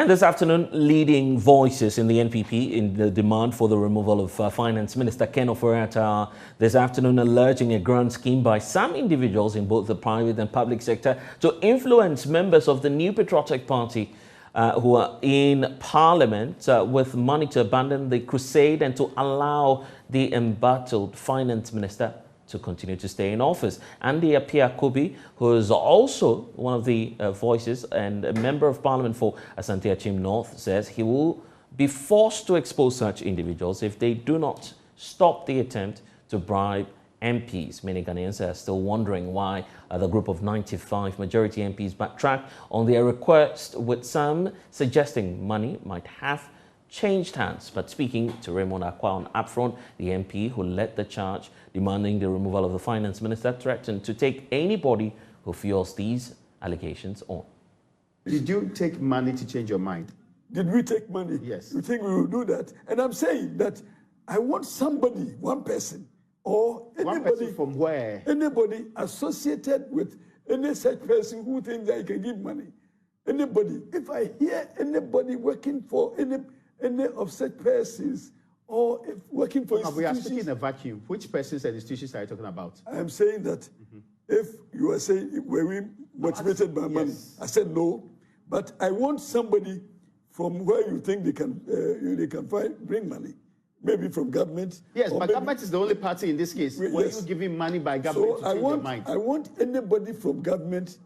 And this afternoon, leading voices in the NPP in the demand for the removal of Finance Minister Ken Ofori Atta this afternoon, alleging a grand scheme by some individuals in both the private and public sector to influence members of the New Patriotic Party who are in Parliament with money to abandon the crusade and to allow the embattled Finance Minister to continue to stay in office. Andy Appiah-Kubi, who is also one of the voices and a member of Parliament for Asante Achim North, says he will be forced to expose such individuals if they do not stop the attempt to bribe MPs. Many Ghanaians are still wondering why the group of 95 majority MPs backtracked on their request, with some suggesting money might have changed hands. But speaking to Raymond Akwa on upfront, the MP who led the charge demanding the removal of the finance minister threatened to take anybody who fuels these allegations on. Did you take money to change your mind? Did we take money? Yes. You think we will do that? And I'm saying that I want somebody, one person, or anybody. One person from where? Anybody associated with any such person who thinks that he can give money. Anybody. If I hear anybody working for any of such persons, or if working for institutions. We are speaking in a vacuum. Which persons and institutions are you talking about? I am saying that if you are saying, were we motivated by money? I said no. But I want somebody from where you think they can bring money. Maybe from government. Yes, but government is the only party in this case. Were you giving money by government to change your mind? I want anybody from government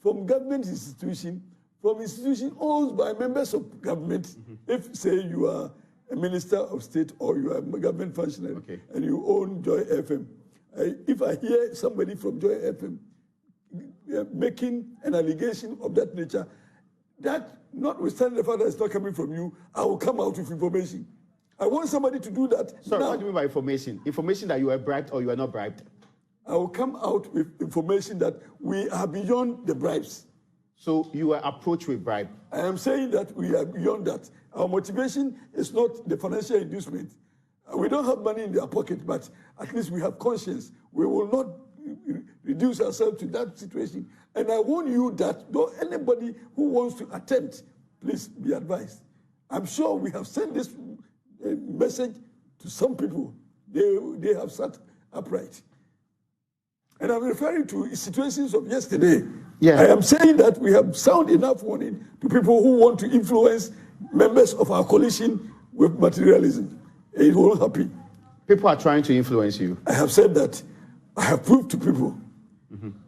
institution, from institution owned by members of government. If, say, you are a minister of state or you are a government functionary and you own Joy FM, if I hear somebody from Joy FM making an allegation of that nature, that notwithstanding the fact that it's not coming from you, I will come out with information. I want somebody to do that. Sorry, now. What do you mean by information? Information that you are bribed or you are not bribed? I will come out with information that we are beyond the bribes. So you were approached with bribe? I am saying that we are beyond that. Our motivation is not the financial inducement. We don't have money in their pocket, but at least we have conscience. We will not reduce ourselves to that situation. And I warn you that though anybody who wants to attempt, please be advised. I'm sure we have sent this message to some people. They have sat upright. And I'm referring to situations of yesterday. Yeah. I am saying that we have sound enough warning to people who want to influence members of our coalition with materialism. It won't happen. People are trying to influence you. I have said that. I have proved to people.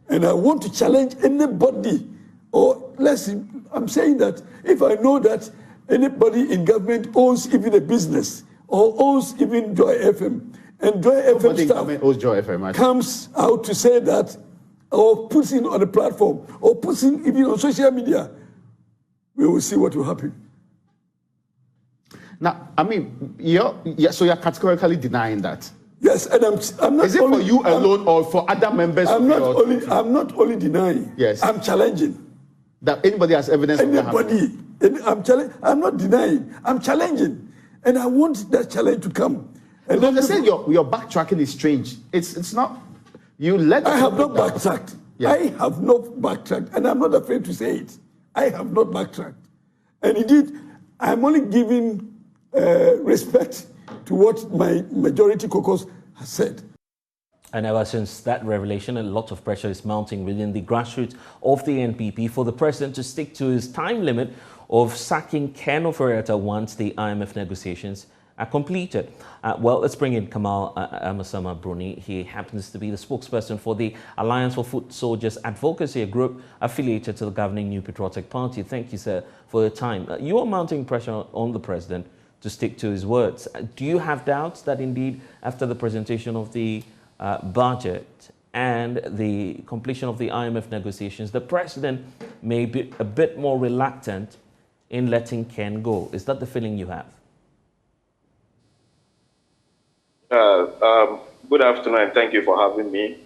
And I want to challenge anybody. Or I'm saying that if I know that anybody in government owns even a business or owns even Joy FM, and Joy FM staff owns Joy FM, comes out to say that, or puts in on a platform, or puts in even on social media, we will see what will happen. Now, I mean, so you're categorically denying that? Yes, and I'm not. Is it for you alone or for other members? I'm not only denying. Yes, I'm challenging. That anybody has evidence? Anybody? I'm not denying. I'm challenging, and I want that challenge to come. And then they say your backtracking is strange. It's not. You let. I have not backtracked. Yeah. I have not backtracked, and I'm not afraid to say it. I have not backtracked, and indeed, I'm only giving respect to what my majority caucus has said. And ever since that revelation, a lot of pressure is mounting within the grassroots of the NPP for the president to stick to his time limit of sacking Ken Ofori Atta once the IMF negotiations are completed. Well, let's bring in Kamal Amasama Bruni. He happens to be the spokesperson for the Alliance for Foot Soldiers Advocacy, a group affiliated to the governing New Patriotic Party. Thank you, sir, for your time. You are mounting pressure on the president to stick to his words. Do you have doubts that indeed, after the presentation of the budget and the completion of the IMF negotiations, the president may be a bit more reluctant in letting Ken go? Is that the feeling you have? Good afternoon, and thank you for having me.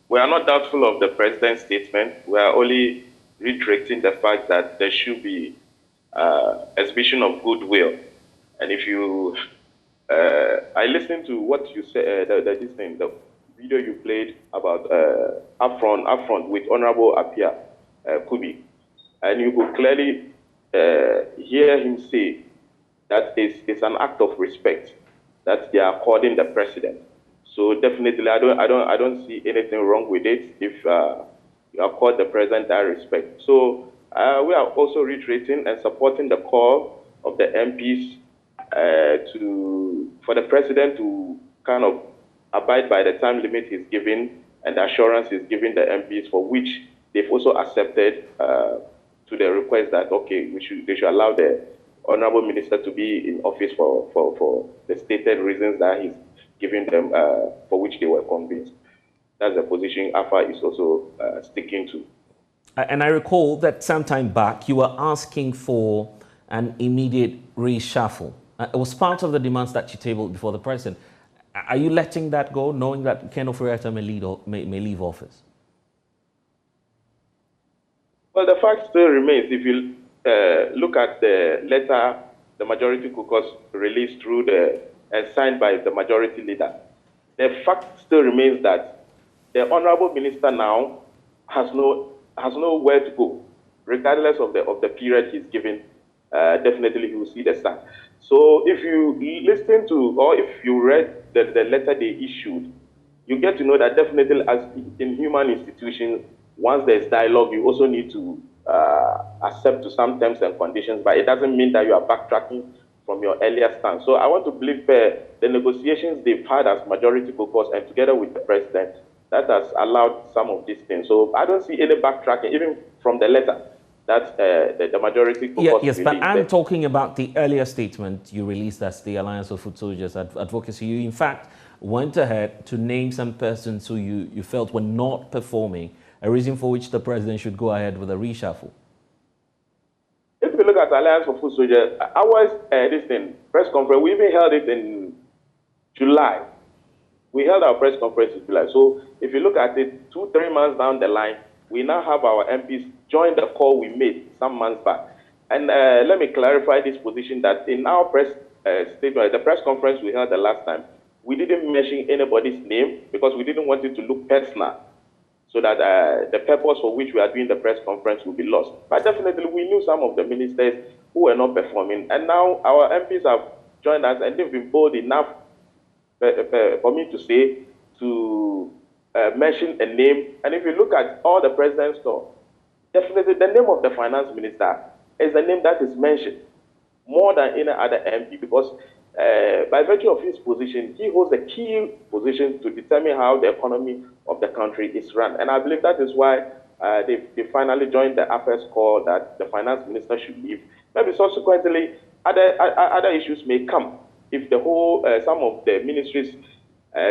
We are not doubtful of the president's statement. We are only reiterating the fact that there should be exhibition of goodwill. And if you, I listened to what you said, the video you played about upfront with Honorable Appiah-Kubi. And you could clearly hear him say that it's an act of respect that they are according the president. So definitely, I don't see anything wrong with it if you accord the president that respect. So we are also reiterating and supporting the call of the MPs for the president to kind of abide by the time limit he's given and the assurance he's giving the MPs, for which they've also accepted to the request that, okay, they should allow the honorable minister to be in office for the stated reasons that he's giving them, for which they were convinced. That's the position AFA is also sticking to. And I recall that sometime back you were asking for an immediate reshuffle. It was part of the demands that you tabled before the president. Are you letting that go, knowing that Ken Ofori Atta may leave office? Well, the fact still remains. If you look at the letter the majority caucus released through and signed by the majority leader, the fact still remains that the honorable minister now has nowhere to go, regardless of the period he's given. Definitely he will see the sun. So if you listen to, or if you read the letter they issued, you get to know that definitely, as in human institutions, once there's dialogue, you also need to accept to some terms and conditions, but it doesn't mean that you are backtracking from your earlier stance. So I want to believe the negotiations they've had as majority caucus and together with the president, that has allowed some of these things. So I don't see any backtracking, even from the letter that the majority caucus yes, but I'm there. talking about the earlier statement you released as the Alliance of Foot Soldiers Advocacy. You, in fact, went ahead to name some persons who you felt were not performing, a reason for which the president should go ahead with a reshuffle. If you look at Alliance for Foot Soldiers, our press conference, we even held it in July. We held our press conference in July. So if you look at it, 2-3 months down the line, we now have our MPs join the call we made some months back. And let me clarify this position that in our press statement, the press conference we held the last time, we didn't mention anybody's name because we didn't want it to look personal, so that the purpose for which we are doing the press conference will be lost. But definitely we knew some of the ministers who were not performing, and now our MPs have joined us and they've been bold enough for me to say, to mention a name. And if you look at all the president's talk, definitely the name of the finance minister is the name that is mentioned more than any other MP, because by virtue of his position, he holds a key position to determine how the economy of the country is run. And I believe that is why they finally joined the AFES call that the finance minister should leave. Maybe subsequently, other issues may come if the whole, some of the ministries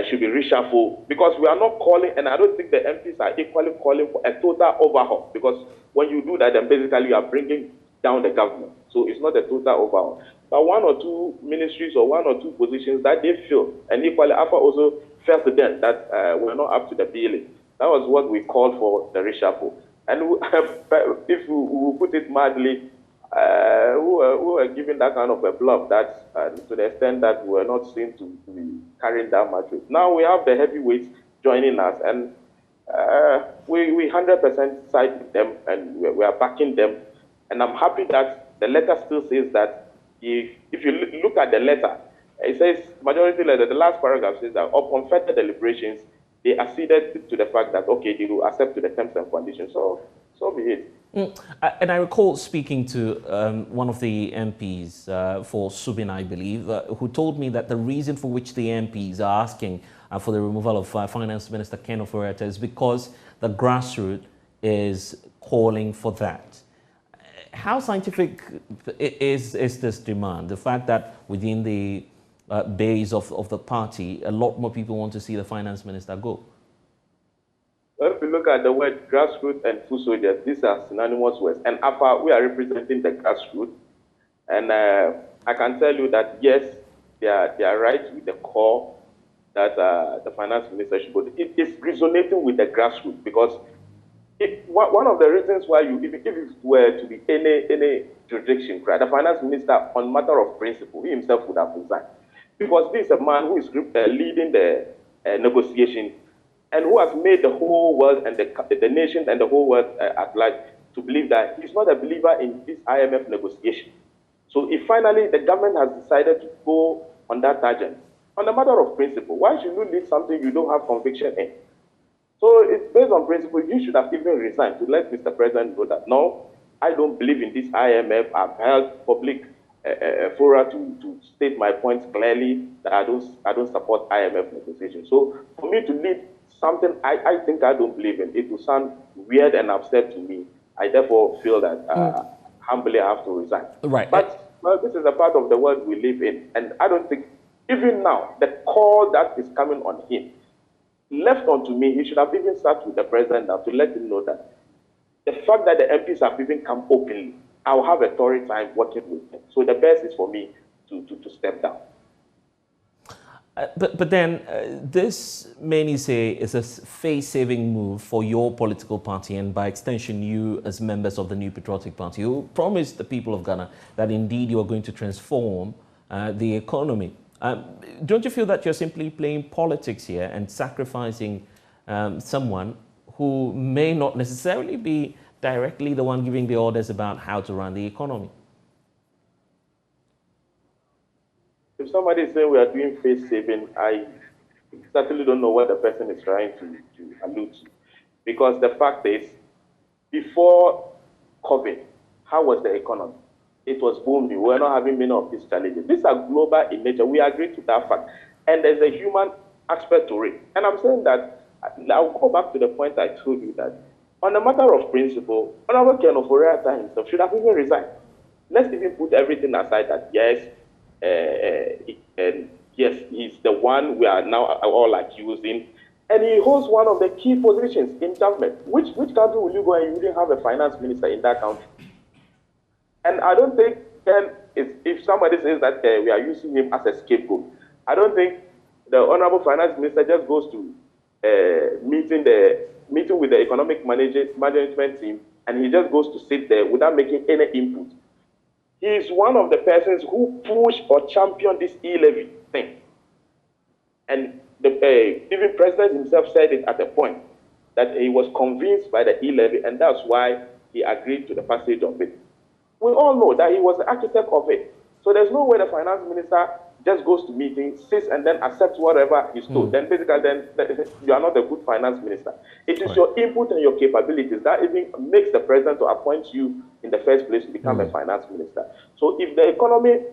should be reshuffled, because we are not calling, and I don't think the MPs are equally calling for a total overhaul, because when you do that, then basically you are bringing down the government. So it's not a total overhaul. But 1 or 2 ministries or 1 or 2 positions that they feel, and equally AFA also felt then that we're not up to the billing. That was what we called for the reshuffle. And if we put it mildly, who were given that kind of a bluff, that to the extent that we were not seen to be carrying that much weight. Now we have the heavyweights joining us, and we 100% side with them, and we are backing them. And I'm happy that the letter still says that if you look at the letter, it says, majority letter, the last paragraph says that upon further deliberations, they acceded to the fact that, okay, they will accept to the terms and conditions. So be it. And I recall speaking to one of the MPs for Subin, I believe, who told me that the reason for which the MPs are asking for the removal of Finance Minister Ken Ofori Atta is because the grassroots is calling for that. How scientific is this demand? The fact that within the base of the party, a lot more people want to see the finance minister go. Well, if you look at the word grassroots and foot soldiers, these are synonymous words. And AFA, we are representing the grassroots. And I can tell you that, yes, they are right with the core that the finance minister should go. It is resonating with the grassroots, because one of the reasons why if it were to be any jurisdiction, the finance minister, on matter of principle, he himself would have resigned. Because this is a man who is leading the negotiation, and who has made the whole world and the nation and the whole world at large to believe that he's not a believer in this IMF negotiation. So if finally the government has decided to go on that tangent, on a matter of principle, why should you lead something you don't have conviction in? So it's based on principle. You should have even resigned to let Mr. President know that, no, I don't believe in this IMF. I've held public fora to state my points clearly that I don't support IMF negotiations. So for me to lead something I think I don't believe in, it will sound weird and absurd to me. I therefore feel that humbly I have to resign. Right. But this is a part of the world we live in, and I don't think, even now, the call that is coming on him, left onto me, he should have even sat with the president now to let him know that the fact that the MPs have even come openly, I'll have a torrid time working with them. So the best is for me to step down. But then this, many say, is a face-saving move for your political party and by extension you as members of the New Patriotic Party who promised the people of Ghana that indeed you are going to transform the economy. Don't you feel that you're simply playing politics here and sacrificing someone who may not necessarily be directly the one giving the orders about how to run the economy? If somebody is saying we are doing face saving, I certainly don't know what the person is trying to allude to. Because the fact is, before COVID, how was the economy? It was booming. We were not having many of these challenges. These are global in nature. We agree to that fact. And there's a human aspect to it. And I'm saying that, I'll go back to the point I told you that, on a matter of principle, Honorable Ofori Atta himself should have even resigned. Let's even put everything aside that, yes, and yes, he's the one we are now all accusing, and he holds one of the key positions in government. Which country will you go and you wouldn't have a finance minister in that country? And I don't think then if somebody says that we are using him as a scapegoat, I don't think the honorable finance minister just goes to meeting with the economic management team and he just goes to sit there without making any input. He is one of the persons who pushed or championed this e-levy thing. And even President himself said it at a point, that he was convinced by the e-levy, and that's why he agreed to the passage of it. We all know that he was the architect of it. So there's no way the finance minister just goes to meetings, sits, and then accepts whatever he's told. Then basically, you are not a good finance minister. It is your input and your capabilities that even makes the president to appoint you in the first place to become a finance minister. So if the economy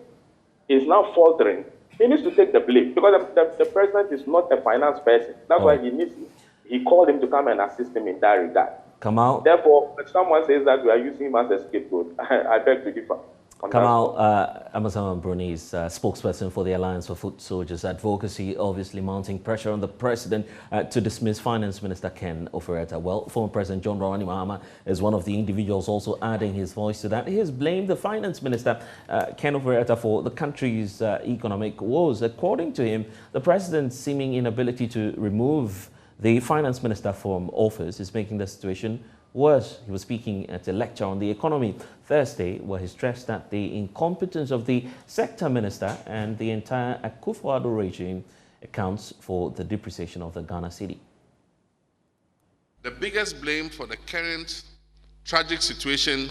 is now faltering, he needs to take the blame because the president is not a finance person. That's why he called him to come and assist him in that regard. Kamal. Therefore, when someone says that we are using him as a scapegoat, I beg to differ. Kamal Amasaman Bruni is spokesperson for the Alliance for Foot Soldiers Advocacy, obviously mounting pressure on the president to dismiss Finance Minister Ken Ofori Atta. Well, former President John Dramani Mahama is one of the individuals also adding his voice to that. He has blamed the Finance Minister Ken Ofori Atta for the country's economic woes. According to him, the president's seeming inability to remove the Finance Minister from office is making the situation worse. He was speaking at a lecture on the economy Thursday, where he stressed that the incompetence of the sector minister and the entire Akufo-Addo regime accounts for the depreciation of the Ghana cedi. The biggest blame for the current tragic situation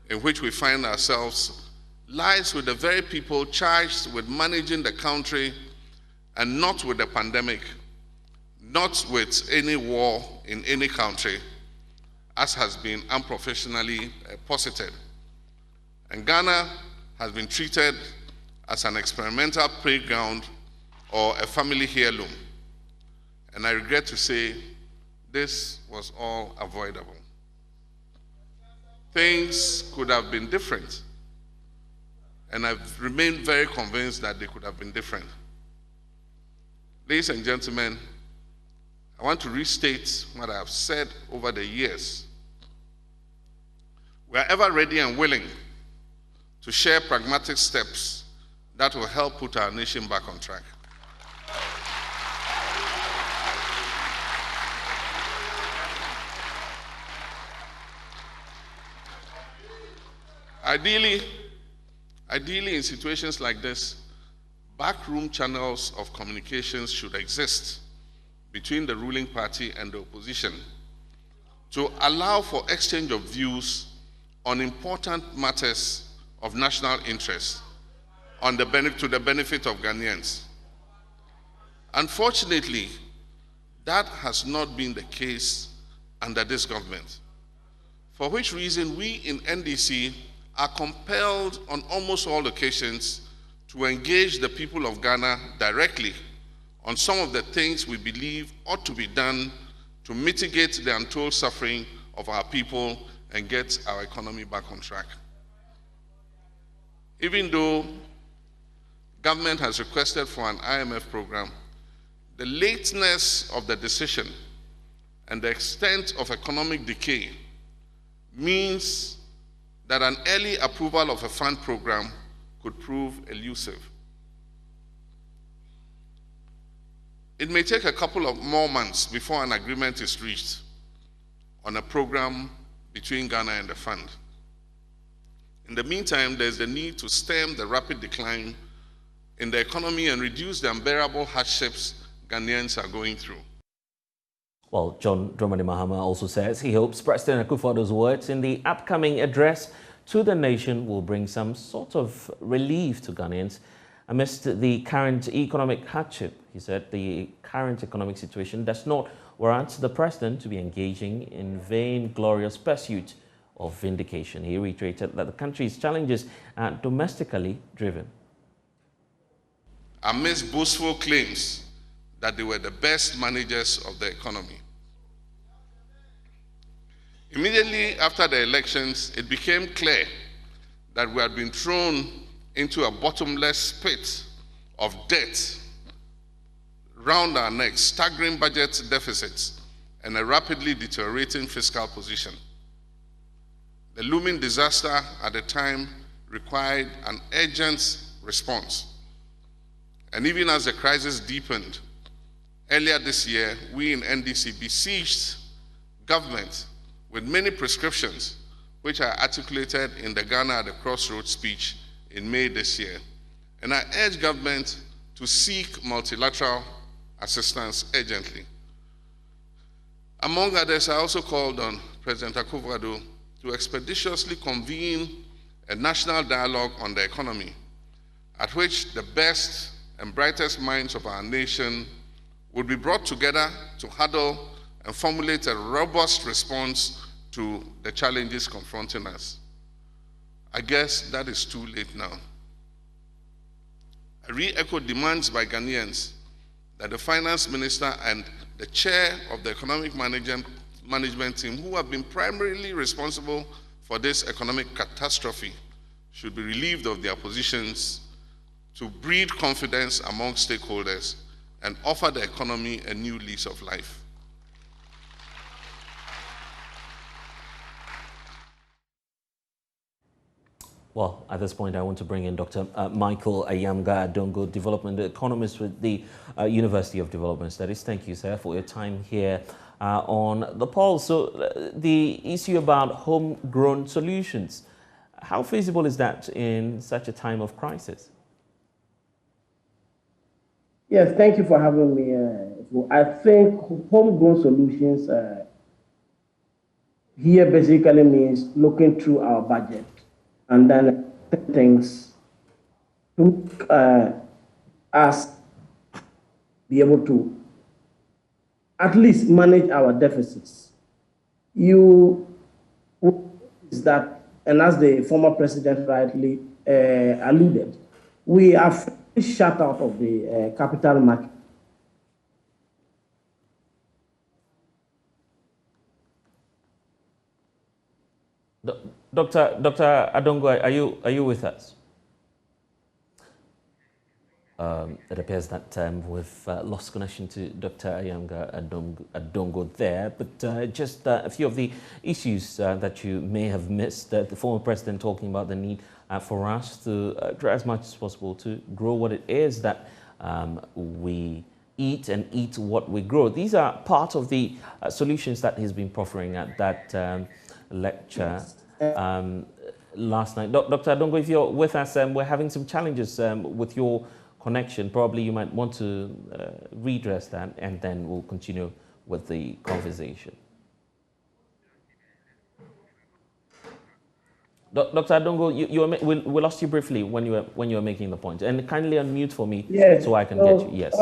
in which we find ourselves lies with the very people charged with managing the country and not with the pandemic, not with any war in any country, as has been unprofessionally posited. And Ghana has been treated as an experimental playground or a family heirloom. And I regret to say this was all avoidable. Things could have been different. And I've remained very convinced that they could have been different. Ladies and gentlemen, I want to restate what I have said over the years. We are ever ready and willing to share pragmatic steps that will help put our nation back on track. Ideally, in situations like this, backroom channels of communications should exist between the ruling party and the opposition, to allow for exchange of views on important matters of national interest to the benefit of Ghanaians. Unfortunately, that has not been the case under this government, for which reason we in NDC are compelled on almost all occasions to engage the people of Ghana directly on some of the things we believe ought to be done to mitigate the untold suffering of our people and get our economy back on track. Even though government has requested for an IMF program, the lateness of the decision and the extent of economic decay means that an early approval of a fund program could prove elusive. It may take a couple of more months before an agreement is reached on a program between Ghana and the fund. In the meantime, there's the need to stem the rapid decline in the economy and reduce the unbearable hardships Ghanaians are going through. Well, John Dramani Mahama also says he hopes President Akufo-Addo's words in the upcoming address to the nation will bring some sort of relief to Ghanaians amidst the current economic hardship. He said the current economic situation does not warrant the president to be engaging in vain-glorious pursuit of vindication. He reiterated that the country's challenges are domestically driven. Amidst boastful claims that they were the best managers of the economy. Immediately after the elections, it became clear that we had been thrown into a bottomless pit of debt round our necks, staggering budget deficits, and a rapidly deteriorating fiscal position. The looming disaster at the time required an urgent response. And even as the crisis deepened, earlier this year, we in NDC besieged government with many prescriptions, which are articulated in the Ghana at the Crossroads speech in May this year. And I urge government to seek multilateral assistance urgently. Among others, I also called on President Akufo-Addo to expeditiously convene a national dialogue on the economy, at which the best and brightest minds of our nation would be brought together to huddle and formulate a robust response to the challenges confronting us. I guess that is too late now. I re-echo demands by Ghanaians that the finance minister and the chair of the economic management team, who have been primarily responsible for this economic catastrophe, should be relieved of their positions to breed confidence among stakeholders and offer the economy a new lease of life. Well, at this point, I want to bring in Dr. Michael Ayamga Adongo, development economist with the University of Development Studies. Thank you, sir, for your time here on the Pulse. So the issue about homegrown solutions, how feasible is that in such a time of crisis? Yes, thank you for having me. I think homegrown solutions here basically means looking through our budget and then things to us be able to at least manage our deficits. You is that, and as the former president rightly alluded, we are shut out of the capital market. Dr. Adongo, are you with us? It appears that we've lost connection to Dr. Ayamga Adongo there, but just a few of the issues that you may have missed. The former president talking about the need for us to try as much as possible to grow what it is that we eat and eat what we grow. These are part of the solutions that he's been proffering at that lecture last night. Dr. Adongo, if you're with us, we're having some challenges with your connection. Probably you might want to redress that, and then we'll continue with the conversation. Dr. Adongo, we lost you briefly when you were making the point. And kindly unmute for me yes. so I can get you. Yes.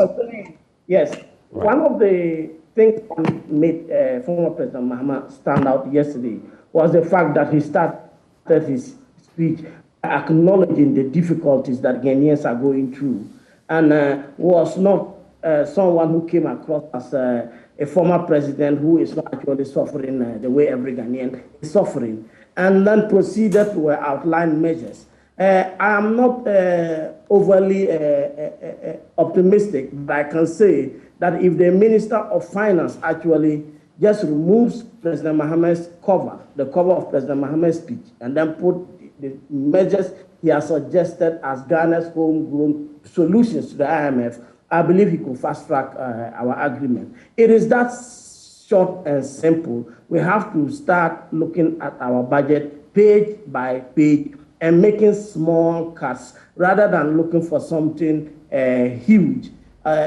Yes. Right. One of the things that made former President Mahama stand out yesterday was the fact that he started his speech acknowledging the difficulties that Ghanaians are going through, and was not someone who came across as a former president who is not actually suffering the way every Ghanaian is suffering, and then proceeded to outline measures. I am not overly optimistic, but I can say that if the Minister of Finance actually just removes President Mahama's cover, the cover of President Mahama's speech, and then put the measures he has suggested as Ghana's homegrown solutions to the IMF, I believe he could fast-track our agreement. It is that short and simple. We have to start looking at our budget page by page and making small cuts rather than looking for something huge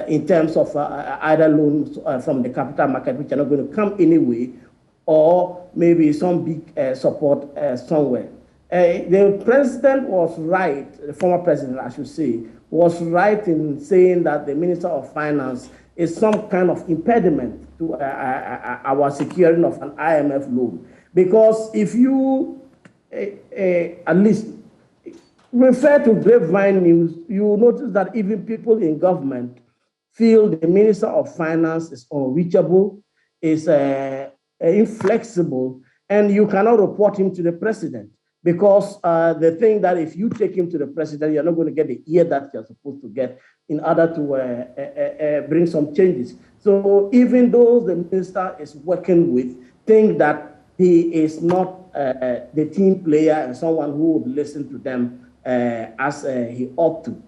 in terms of either loans from the capital market, which are not going to come anyway, or maybe some big support somewhere. The president was right, the former president, I should say, was right in saying that the Minister of Finance is some kind of impediment to our securing of an IMF loan. Because if you at least refer to grapevine news, you will notice that even people in government feel the Minister of Finance is unreachable, is inflexible, and you cannot report him to the president. Because they think that if you take him to the president, you're not going to get the ear that you're supposed to get in order to bring some changes. So even those the minister is working with think that he is not the team player and someone who would listen to them as he ought to.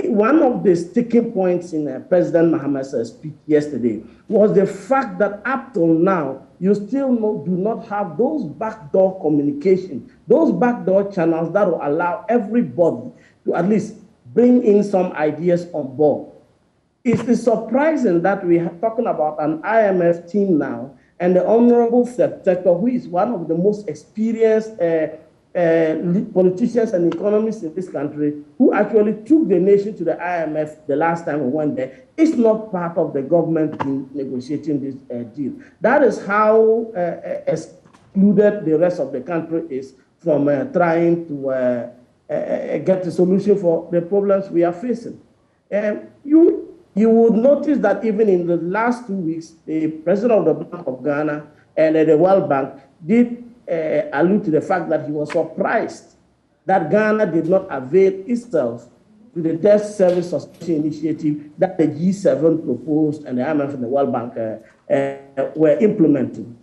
One of the sticking points in President Mahama's speech yesterday was the fact that up till now, you still do not have those backdoor communication, those backdoor channels that will allow everybody to at least bring in some ideas on board. It is surprising that we are talking about an IMF team now, and the Honorable Secretary, who is one of the most experienced politicians and economists in this country, who actually took the nation to the IMF the last time we went there, is not part of the government in negotiating this deal. That is how excluded the rest of the country is from trying to get a solution for the problems we are facing. You would notice that even in the last 2 weeks, the president of the Bank of Ghana and the World Bank did allude to the fact that he was surprised that Ghana did not avail itself to the debt service suspension initiative that the G7 proposed and the IMF and the World Bank were implementing.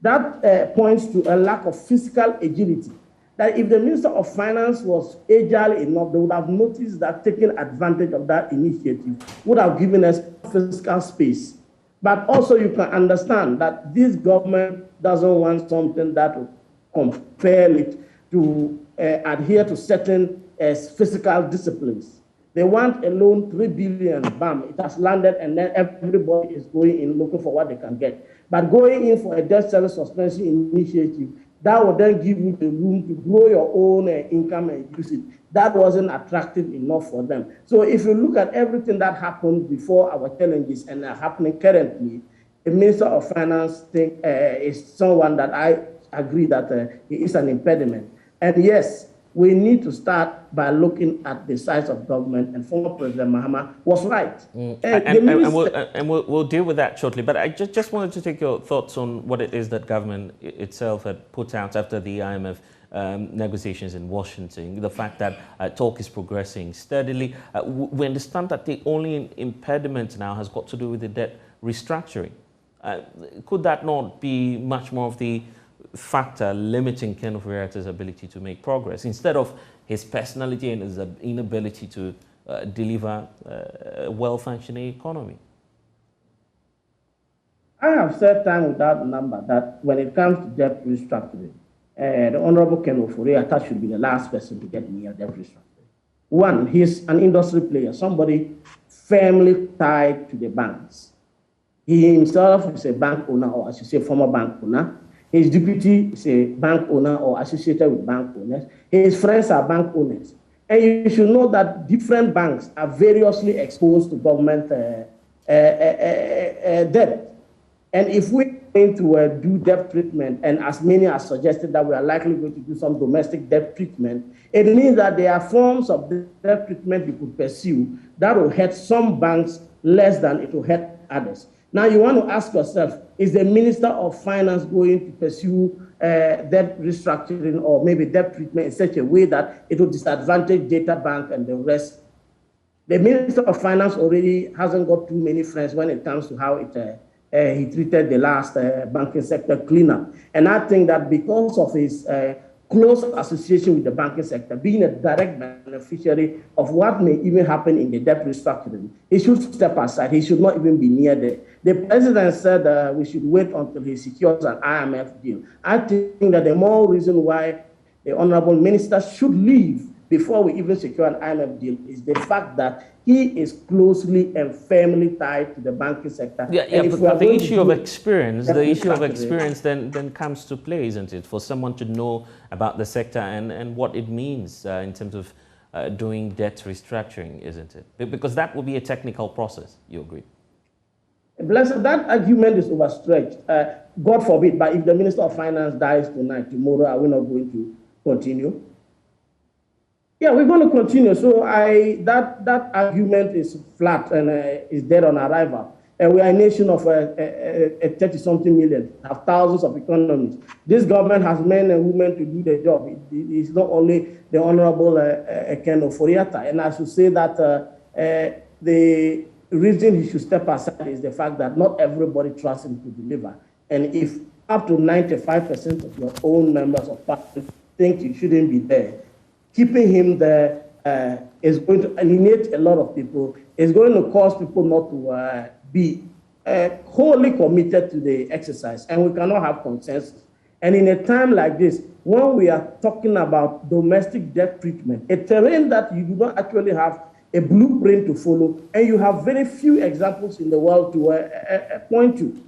That points to a lack of fiscal agility. That if the Minister of Finance was agile enough, they would have noticed that taking advantage of that initiative would have given us fiscal space. But also you can understand that this government doesn't want something that will compel it to adhere to certain fiscal disciplines. They want a loan, 3 billion, bam, it has landed, and then everybody is going in looking for what they can get. But going in for a debt service suspension initiative, that would then give you the room to grow your own income and use it. That wasn't attractive enough for them. So if you look at everything that happened before our challenges and are happening currently, the Minister of Finance is someone that I agree that he is an impediment. And yes, we need to start by looking at the size of government, and former President Mahama was right. And we'll deal with that shortly, but I just wanted to take your thoughts on what it is that government itself had put out after the IMF negotiations in Washington, the fact that talk is progressing steadily. We understand that the only impediment now has got to do with the debt restructuring. Could that not be much more of the factor limiting Ken Ofori Atta's ability to make progress, instead of his personality and his inability to deliver a well-functioning economy? I have said time without number that when it comes to debt restructuring, the Honorable Ken Ofori Atta should be the last person to get near debt restructuring. One, he's an industry player, somebody firmly tied to the banks. He himself is a bank owner, or I should say former bank owner. His deputy is a bank owner or associated with bank owners. His friends are bank owners. And you should know that different banks are variously exposed to government debt. And if we're going to do debt treatment, and as many are suggested that we are likely going to do some domestic debt treatment, it means that there are forms of debt treatment you could pursue that will hurt some banks less than it will hurt others. Now you want to ask yourself, is the Minister of Finance going to pursue debt restructuring or maybe debt treatment in such a way that it will disadvantage Data Bank and the rest? The Minister of Finance already hasn't got too many friends when it comes to how he treated the last banking sector cleanup. And I think that because of his close association with the banking sector, being a direct beneficiary of what may even happen in the debt restructuring, he should step aside. He should not even be near there. The president said we should wait until he secures an IMF deal. I think that the more reason why the honorable minister should leave before we even secure an IMF deal is the fact that he is closely and firmly tied to the banking sector. Yeah, but the issue of experience, then comes to play, isn't it? For someone to know about the sector and what it means in terms of doing debt restructuring, isn't it? Because that will be a technical process, you agree? Blessed, that argument is overstretched. God forbid, but if the Minister of Finance dies tonight, tomorrow, are we not going to continue? Yeah, we're going to continue. So that argument is flat and is dead on arrival. We are a nation of 30-something million, have thousands of economies. This government has men and women to do the job. It's not only the Honorable Ofori Atta. And I should say that the reason he should step aside is the fact that not everybody trusts him to deliver. And if up to 95% of your own members of party think you shouldn't be there, keeping him there is going to alienate a lot of people. It's going to cause people not to be wholly committed to the exercise, and we cannot have consensus. And in a time like this, when we are talking about domestic debt treatment, a terrain that you do not actually have a blueprint to follow, and you have very few examples in the world to point to.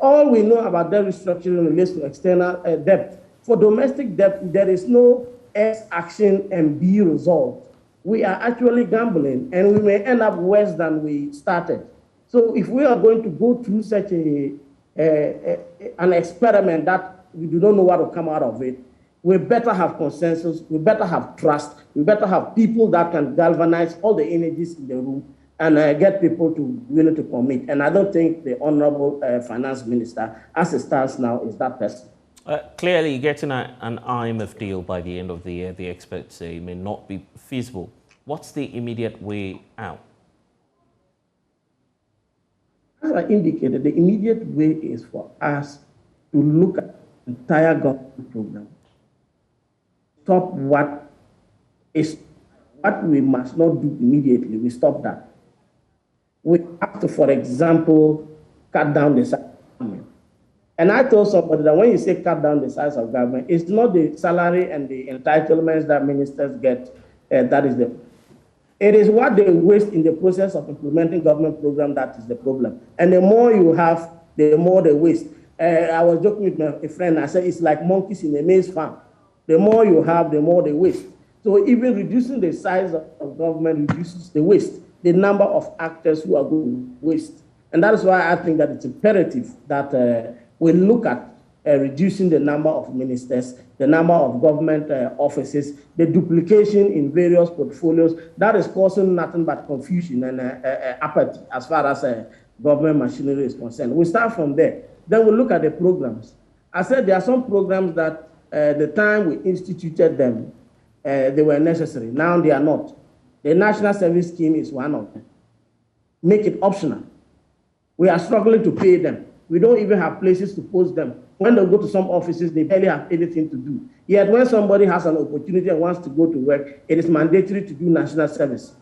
All we know about debt restructuring relates to external debt. For domestic debt, there is no S action and B result. We are actually gambling, and we may end up worse than we started. So if we are going to go through such an experiment that we do not know what will come out of it, we better have consensus, we better have trust, we better have people that can galvanize all the energies in the room and get people to willing to commit. And I don't think the Honorable Finance Minister, as it stands now, is that person. Clearly, getting an IMF deal by the end of the year, the experts say, may not be feasible. What's the immediate way out? As I indicated, the immediate way is for us to look at the entire government program. Stop what we must not do immediately. We stop that. We have to, for example, cut down the size of government. And I told somebody that when you say cut down the size of government, it's not the salary and the entitlements that ministers get. It is what they waste in the process of implementing government program that is the problem. And the more you have, the more they waste. I was joking with a friend. I said it's like monkeys in a maize farm. The more you have, the more they waste. So even reducing the size of government reduces the waste, the number of actors who are going to waste. And that is why I think that it's imperative that we look at reducing the number of ministers, the number of government offices, the duplication in various portfolios. That is causing nothing but confusion and apathy as far as government machinery is concerned. We start from there. Then we look at the programs. I said there are some programs that the time we instituted them, they were necessary. Now they are not. The National Service Scheme is one of them. Make it optional. We are struggling to pay them. We don't even have places to post them. When they go to some offices, they barely have anything to do. Yet when somebody has an opportunity and wants to go to work, it is mandatory to do national service.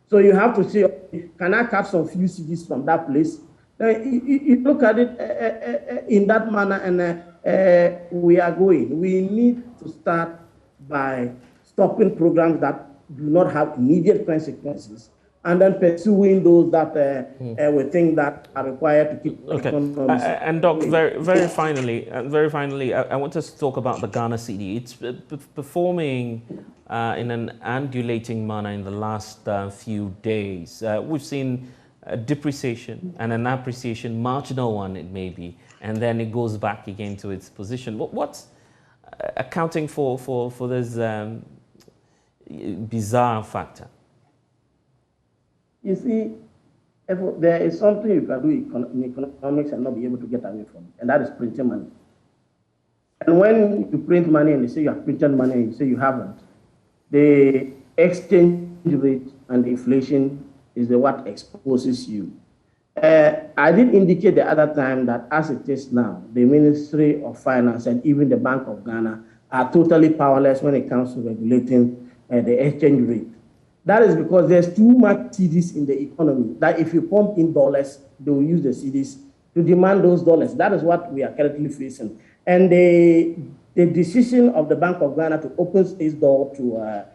So you have to say, can I cut some few CDs from that place? You look at it in that manner, and we are going. We need to start by stopping programs that do not have immediate consequences and then pursuing those that we think that are required to keep Okay. economies. And Doc, very finally, I want us to talk about the Ghana cedi. It's performing in an undulating manner in the last few days. We've seen a depreciation and an appreciation, marginal one it may be, and then it goes back again to its position. What's accounting for this bizarre factor? You see, if there is something you can do in economics and not be able to get away from, and that is printing money. And when you print money and they say you have printed money and you say you haven't, the exchange rate and the inflation is what exposes you. I did indicate the other time that as it is now, the Ministry of Finance and even the Bank of Ghana are totally powerless when it comes to regulating the exchange rate. That is because there's too much cedis in the economy that if you pump in dollars, they will use the cedis to demand those dollars. That is what we are currently facing. And the decision of the Bank of Ghana to open its door to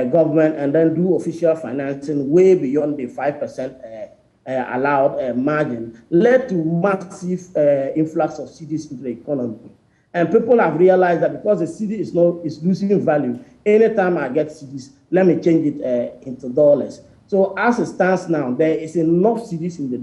government and then do official financing way beyond the 5% allowed margin led to massive influx of cedis into the economy. And people have realized that because the cedi is losing value, anytime I get cedis, let me change it into dollars. So as it stands now, there is enough cedis in the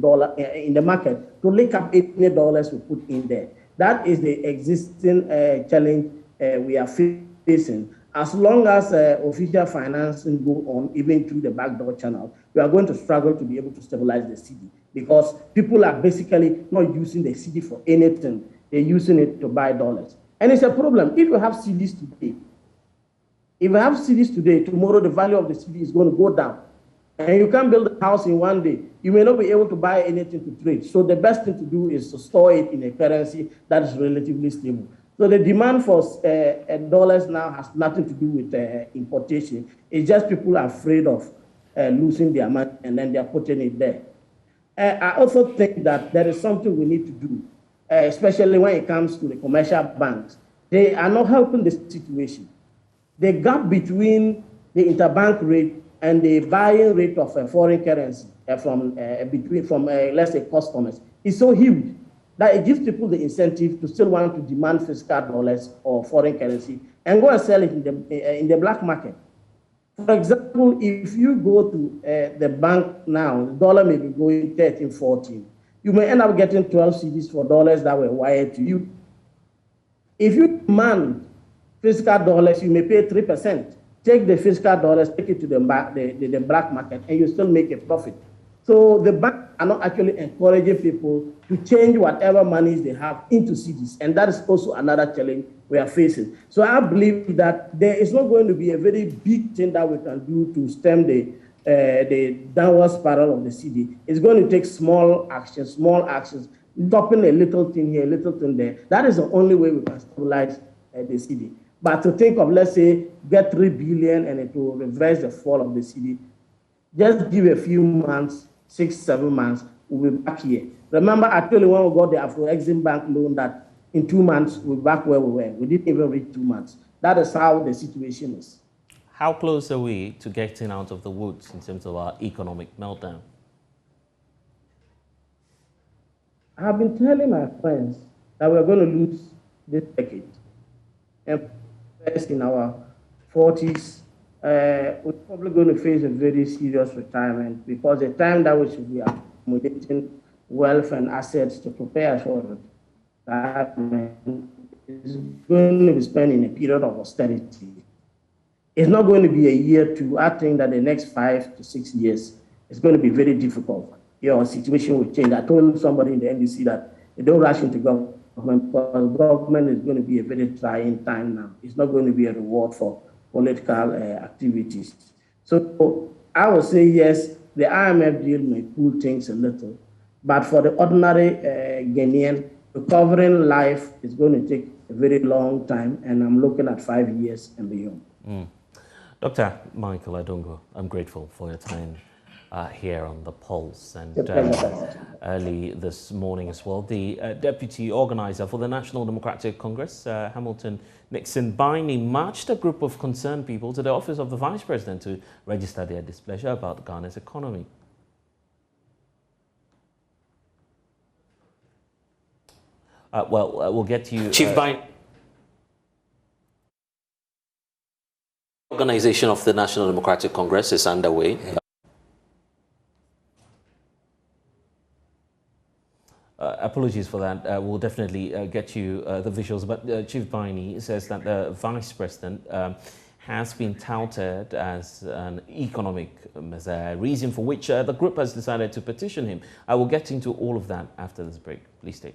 in the market to lick up any dollars we put in there. That is the existing challenge we are facing. As long as official financing go on, even through the backdoor channel, we are going to struggle to be able to stabilize the cedi because people are basically not using the cedi for anything. They're using it to buy dollars. And it's a problem. If you have cedis today, tomorrow the value of the cedi is going to go down. And you can't build a house in one day. You may not be able to buy anything to trade. So the best thing to do is to store it in a currency that is relatively stable. So the demand for dollars now has nothing to do with importation. It's just people are afraid of losing their money and then they're putting it there. I also think that there is something we need to do, especially when it comes to the commercial banks. They are not helping the situation. The gap between the interbank rate and the buying rate of a foreign currency from let's say customers is so huge that it gives people the incentive to still want to demand fiscal dollars or foreign currency and go and sell it in the black market. For example, if you go to the bank now, the dollar may be going 13, 14. You may end up getting 12 cedis for dollars that were wired to you. If you demand fiscal dollars, you may pay 3%. Take the fiscal dollars, take it to the black market, and you still make a profit. So the banks are not actually encouraging people to change whatever monies they have into cedis, and that is also another challenge we are facing. So I believe that there is not going to be a very big thing that we can do to stem the downward spiral of the cedi. It's going to take small actions, dropping a little thing here, a little thing there. That is the only way we can stabilize the cedi. But to think of, let's say, get 3 billion and it will reverse the fall of the cedi, just give a few months, 6, 7 months, we'll be back here. Remember, I told you when we got the Afro-Exim Bank loan that in 2 months, we're back where we were. We didn't even reach 2 months. That is how the situation is. How close are we to getting out of the woods in terms of our economic meltdown? I have been telling my friends that we're going to lose this decade. And in our 40s, we're probably going to face a very serious retirement because the time that we should be accumulating wealth and assets to prepare for retirement is going to be spent in a period of austerity. It's not going to be a year or two. I think that the next 5 to 6 years is going to be very difficult. Your situation will change. I told somebody in the NDC that they don't rush into government because government is going to be a very trying time now. It's not going to be a reward for political activities. So I would say yes, the IMF deal may cool things a little, but for the ordinary Ghanaian, recovering life is going to take a very long time, and I'm looking at 5 years and beyond. Dr. Michael Adongo, I'm grateful for your time here on The Pulse, and early this morning as well. The deputy organizer for the National Democratic Congress, Hamilton Nixon Biney, marched a group of concerned people to the office of the Vice President to register their displeasure about Ghana's economy. We'll get to you. Chief Bine. Organization of the National Democratic Congress is underway. Apologies for that. We'll definitely get you the visuals. But Chief Bine says that the Vice President has been touted as an economic messiah, reason for which the group has decided to petition him. I will get into all of that after this break. Please stay.